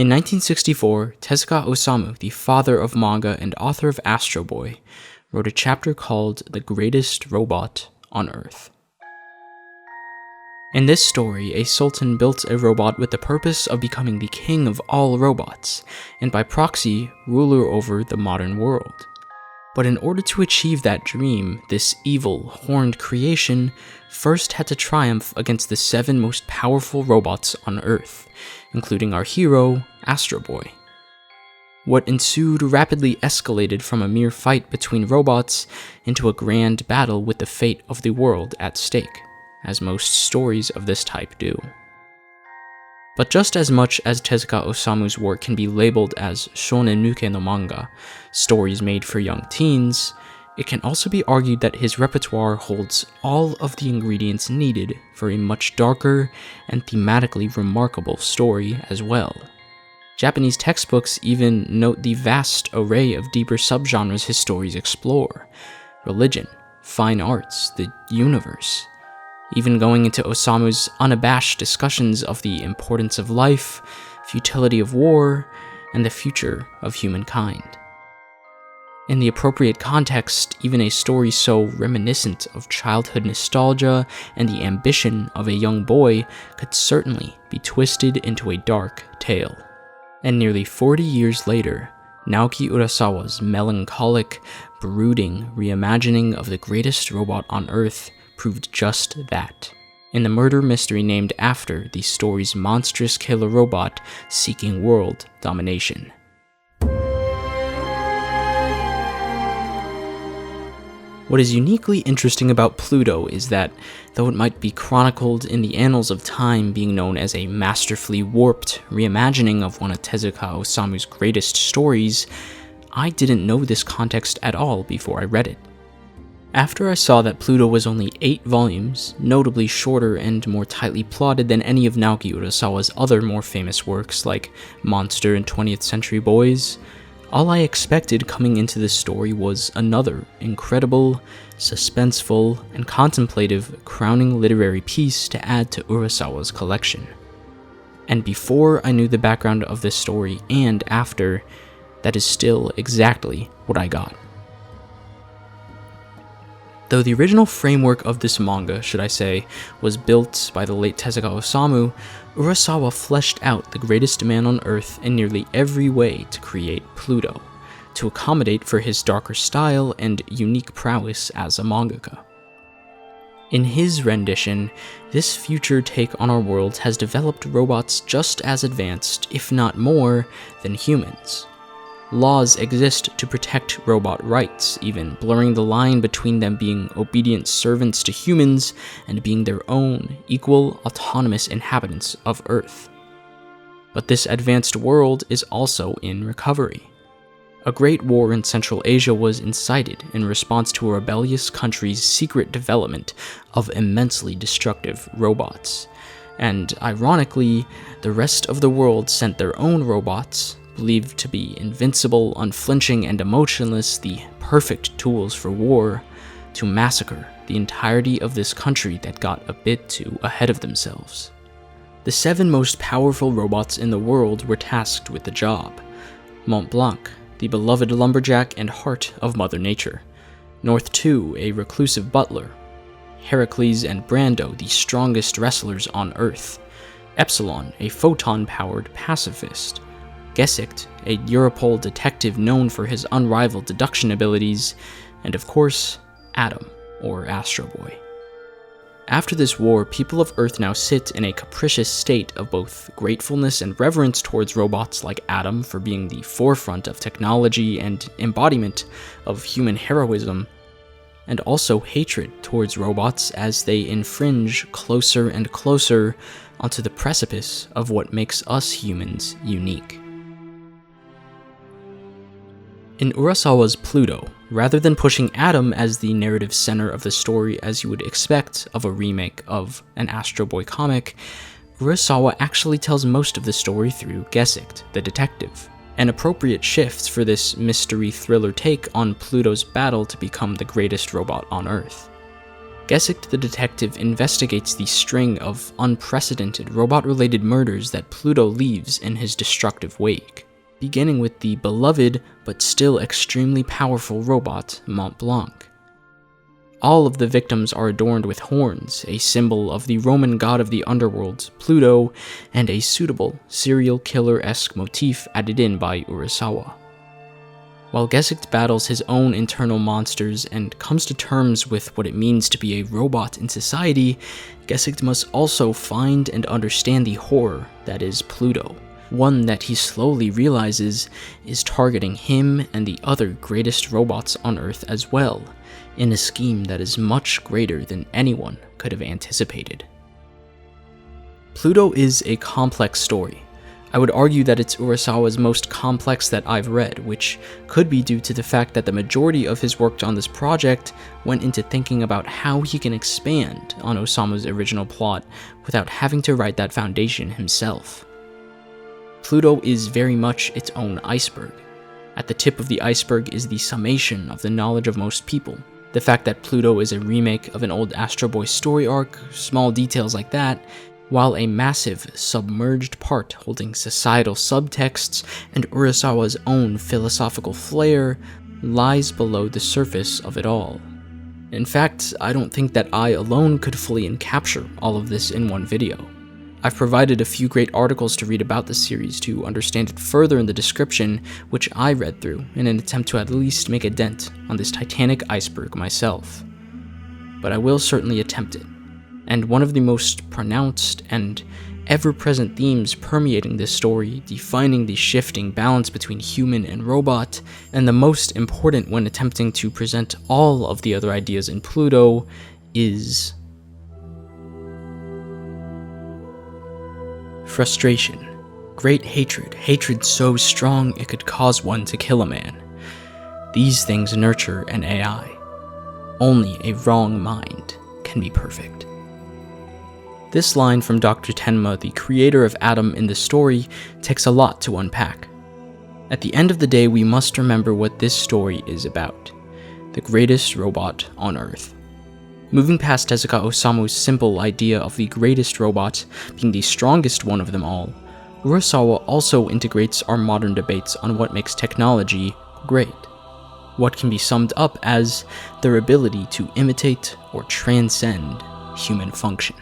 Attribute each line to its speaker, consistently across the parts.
Speaker 1: In 1964, Tezuka Osamu, the father of manga and author of Astro Boy, wrote a chapter called The Greatest Robot on Earth. In this story, a sultan built a robot with the purpose of becoming the king of all robots, and by proxy, ruler over the modern world. But in order to achieve that dream, this evil, horned creation first had to triumph against the 7 most powerful robots on Earth, including our hero, Astro Boy. What ensued rapidly escalated from a mere fight between robots into a grand battle with the fate of the world at stake, as most stories of this type do. But just as much as Tezuka Osamu's work can be labeled as shonen nuke no manga, stories made for young teens, it can also be argued that his repertoire holds all of the ingredients needed for a much darker and thematically remarkable story as well. Japanese textbooks even note the vast array of deeper subgenres his stories explore: religion, fine arts, the universe, even going into Osamu's unabashed discussions of the importance of life, futility of war, and the future of humankind. In the appropriate context, even a story so reminiscent of childhood nostalgia and the ambition of a young boy could certainly be twisted into a dark tale. And nearly 40 years later, Naoki Urasawa's melancholic, brooding reimagining of the greatest robot on Earth proved just that, in the murder mystery named after the story's monstrous killer robot seeking world domination. What is uniquely interesting about Pluto is that, though it might be chronicled in the annals of time being known as a masterfully warped reimagining of one of Tezuka Osamu's greatest stories, I didn't know this context at all before I read it. After I saw that Pluto was only 8 volumes, notably shorter and more tightly plotted than any of Naoki Urasawa's other more famous works like Monster and 20th Century Boys, all I expected coming into this story was another incredible, suspenseful, and contemplative crowning literary piece to add to Urasawa's collection. And before I knew the background of this story and after, that is still exactly what I got. Though the original framework of this manga, should I say, was built by the late Tezuka Osamu, Urasawa fleshed out the greatest man on Earth in nearly every way to create Pluto, to accommodate for his darker style and unique prowess as a mangaka. In his rendition, this future take on our world has developed robots just as advanced, if not more, than humans. Laws exist to protect robot rights, even blurring the line between them being obedient servants to humans and being their own, equal, autonomous inhabitants of Earth. But this advanced world is also in recovery. A great war in Central Asia was incited in response to a rebellious country's secret development of immensely destructive robots. And ironically, the rest of the world sent their own robots, believed to be invincible, unflinching, and emotionless, the perfect tools for war, to massacre the entirety of this country that got a bit too ahead of themselves. The 7 most powerful robots in the world were tasked with the job: Mont Blanc, the beloved lumberjack and heart of Mother Nature; North 2, a reclusive butler; Heracles and Brando, the strongest wrestlers on Earth; Epsilon, a photon-powered pacifist; Gesicht, a Europol detective known for his unrivaled deduction abilities; and of course, Adam, or Astro Boy. After this war, people of Earth now sit in a capricious state of both gratefulness and reverence towards robots like Adam for being the forefront of technology and embodiment of human heroism, and also hatred towards robots as they infringe closer and closer onto the precipice of what makes us humans unique. In Urasawa's Pluto, rather than pushing Adam as the narrative center of the story as you would expect of a remake of an Astro Boy comic, Urasawa actually tells most of the story through Gesicht, the detective, an appropriate shift for this mystery thriller take on Pluto's battle to become the greatest robot on Earth. Gesicht the detective investigates the string of unprecedented robot-related murders that Pluto leaves in his destructive wake, beginning with the beloved but still extremely powerful robot Mont Blanc. All of the victims are adorned with horns, a symbol of the Roman god of the underworld, Pluto, and a suitable serial killer-esque motif added in by Urasawa. While Gesicht battles his own internal monsters and comes to terms with what it means to be a robot in society, Gesicht must also find and understand the horror that is Pluto, one that he slowly realizes is targeting him and the other greatest robots on Earth as well, in a scheme that is much greater than anyone could have anticipated. Pluto is a complex story. I would argue that it's Urasawa's most complex that I've read, which could be due to the fact that the majority of his work on this project went into thinking about how he can expand on Osamu's original plot without having to write that foundation himself. Pluto is very much its own iceberg. At the tip of the iceberg is the summation of the knowledge of most people. The fact that Pluto is a remake of an old Astro Boy story arc, small details like that, while a massive, submerged part holding societal subtexts and Urasawa's own philosophical flair lies below the surface of it all. In fact, I don't think that I alone could fully encapture all of this in one video. I've provided a few great articles to read about the series to understand it further in the description, which I read through in an attempt to at least make a dent on this titanic iceberg myself. But I will certainly attempt it. And one of the most pronounced and ever-present themes permeating this story, defining the shifting balance between human and robot, and the most important when attempting to present all of the other ideas in Pluto, is frustration. Great hatred, hatred so strong it could cause one to kill a man. These things nurture an AI. Only a wrong mind can be perfect. This line from Dr. Tenma, the creator of Adam in the story, takes a lot to unpack. At the end of the day, we must remember what this story is about: the greatest robot on Earth. Moving past Tezuka Osamu's simple idea of the greatest robot being the strongest one of them all, Urasawa also integrates our modern debates on what makes technology great. What can be summed up as their ability to imitate or transcend human function.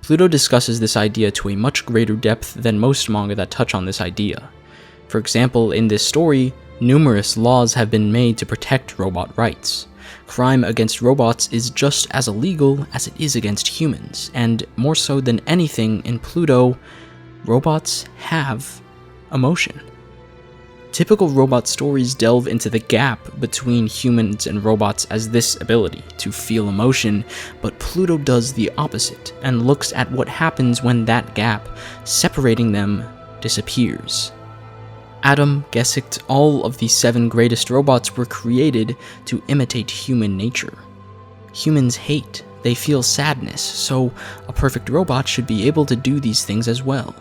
Speaker 1: Pluto discusses this idea to a much greater depth than most manga that touch on this idea. For example, in this story, numerous laws have been made to protect robot rights. Crime against robots is just as illegal as it is against humans, and more so than anything in Pluto, robots have emotion. Typical robot stories delve into the gap between humans and robots as this ability to feel emotion, but Pluto does the opposite and looks at what happens when that gap separating them disappears. Adam, Gesicht, all of the 7 greatest robots were created to imitate human nature. Humans hate, they feel sadness, so a perfect robot should be able to do these things as well.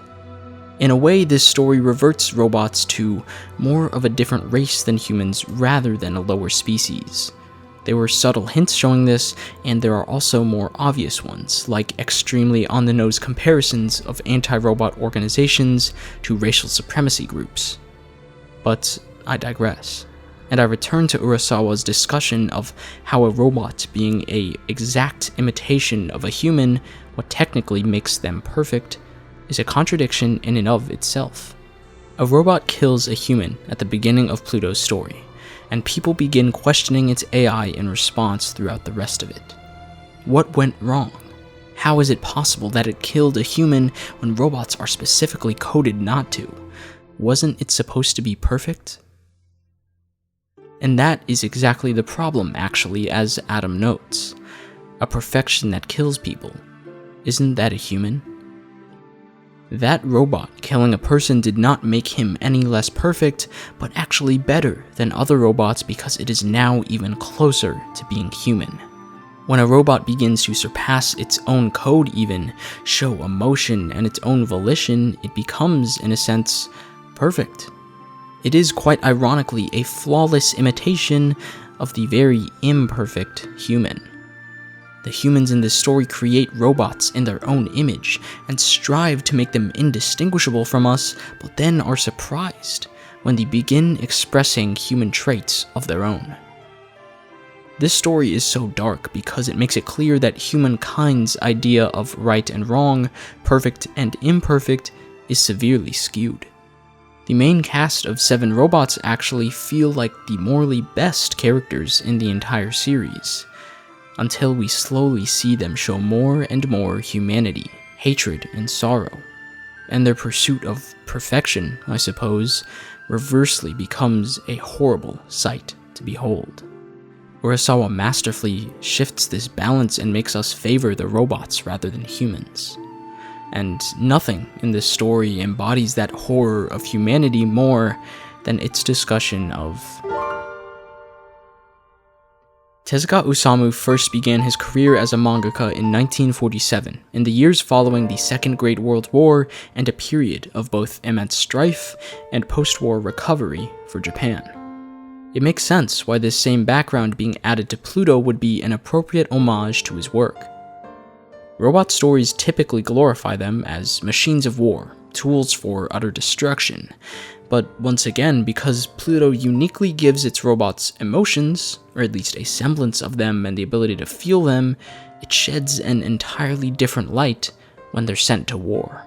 Speaker 1: In a way, this story reverts robots to more of a different race than humans rather than a lower species. There were subtle hints showing this, and there are also more obvious ones, like extremely on-the-nose comparisons of anti-robot organizations to racial supremacy groups. But I digress, and I return to Urasawa's discussion of how a robot being an exact imitation of a human, what technically makes them perfect, is a contradiction in and of itself. A robot kills a human at the beginning of Pluto's story, and people begin questioning its AI in response throughout the rest of it. What went wrong? How is it possible that it killed a human when robots are specifically coded not to? Wasn't it supposed to be perfect? And that is exactly the problem, actually, as Adam notes. A perfection that kills people. Isn't that a human? That robot killing a person did not make him any less perfect, but actually better than other robots because it is now even closer to being human. When a robot begins to surpass its own code even, show emotion and its own volition, it becomes, in a sense, perfect. It is quite ironically a flawless imitation of the very imperfect human. The humans in this story create robots in their own image and strive to make them indistinguishable from us, but then are surprised when they begin expressing human traits of their own. This story is so dark because it makes it clear that humankind's idea of right and wrong, perfect and imperfect, is severely skewed. The main cast of 7 robots actually feel like the morally best characters in the entire series, until we slowly see them show more and more humanity, hatred, and sorrow. And their pursuit of perfection, I suppose, reversely becomes a horrible sight to behold. Urasawa masterfully shifts this balance and makes us favor the robots rather than humans. And nothing in this story embodies that horror of humanity more than its discussion of... Tezuka Osamu first began his career as a mangaka in 1947, in the years following the Second Great World War and a period of both immense strife and post-war recovery for Japan. It makes sense why this same background being added to Pluto would be an appropriate homage to his work. Robot stories typically glorify them as machines of war, tools for utter destruction, but once again, because Pluto uniquely gives its robots emotions, or at least a semblance of them and the ability to feel them, it sheds an entirely different light when they're sent to war.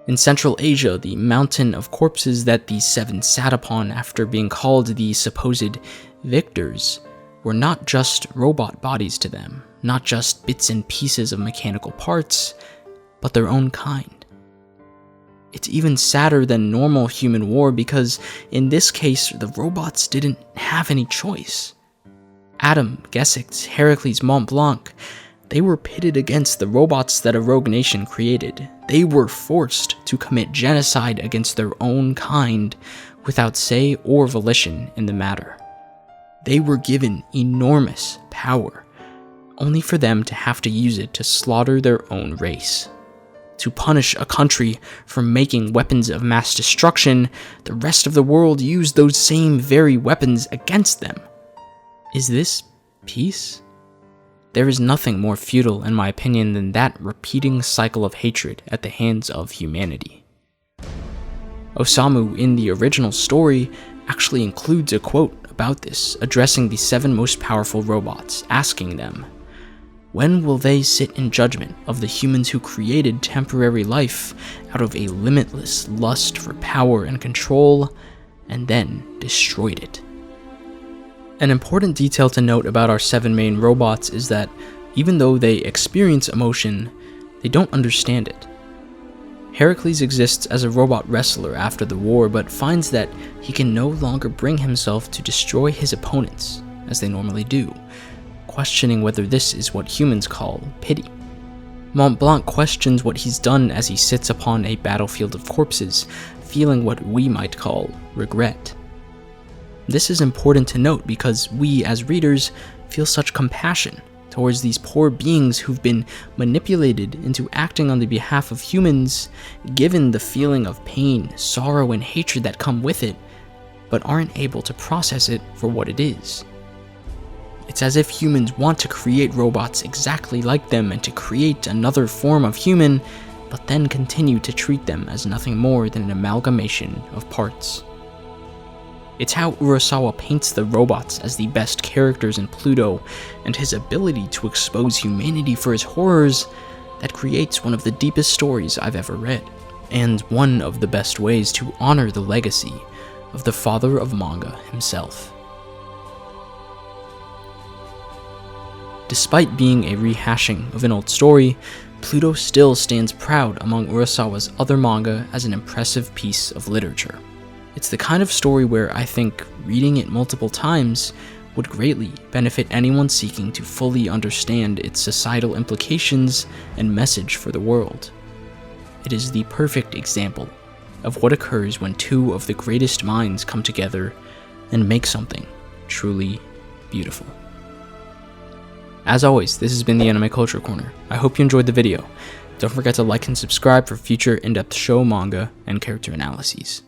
Speaker 1: In Central Asia, the mountain of corpses that these 7 sat upon after being called the supposed victors were not just robot bodies to them, not just bits and pieces of mechanical parts, but their own kind. It's even sadder than normal human war because, in this case, the robots didn't have any choice. Adam, Gessex, Heracles, Mont Blanc, they were pitted against the robots that a rogue nation created. They were forced to commit genocide against their own kind without say or volition in the matter. They were given enormous power, only for them to have to use it to slaughter their own race. To punish a country for making weapons of mass destruction, the rest of the world used those same very weapons against them. Is this peace? There is nothing more futile, in my opinion, than that repeating cycle of hatred at the hands of humanity. Osamu, in the original story, actually includes a quote about this, addressing the 7 most powerful robots, asking them, "When will they sit in judgment of the humans who created temporary life out of a limitless lust for power and control, and then destroyed it?" An important detail to note about our 7 main robots is that, even though they experience emotion, they don't understand it. Heracles exists as a robot wrestler after the war, but finds that he can no longer bring himself to destroy his opponents, as they normally do, questioning whether this is what humans call pity. Mont Blanc questions what he's done as he sits upon a battlefield of corpses, feeling what we might call regret. This is important to note because we, as readers, feel such compassion towards these poor beings who've been manipulated into acting on the behalf of humans, given the feeling of pain, sorrow, and hatred that come with it, but aren't able to process it for what it is. It's as if humans want to create robots exactly like them and to create another form of human, but then continue to treat them as nothing more than an amalgamation of parts. It's how Urasawa paints the robots as the best characters in Pluto, and his ability to expose humanity for his horrors that creates one of the deepest stories I've ever read, and one of the best ways to honor the legacy of the father of manga himself. Despite being a rehashing of an old story, Pluto still stands proud among Urasawa's other manga as an impressive piece of literature. It's the kind of story where I think reading it multiple times would greatly benefit anyone seeking to fully understand its societal implications and message for the world. It is the perfect example of what occurs when 2 of the greatest minds come together and make something truly beautiful. As always, this has been the Anime Culture Corner. I hope you enjoyed the video. Don't forget to like and subscribe for future in-depth show, manga, and character analyses.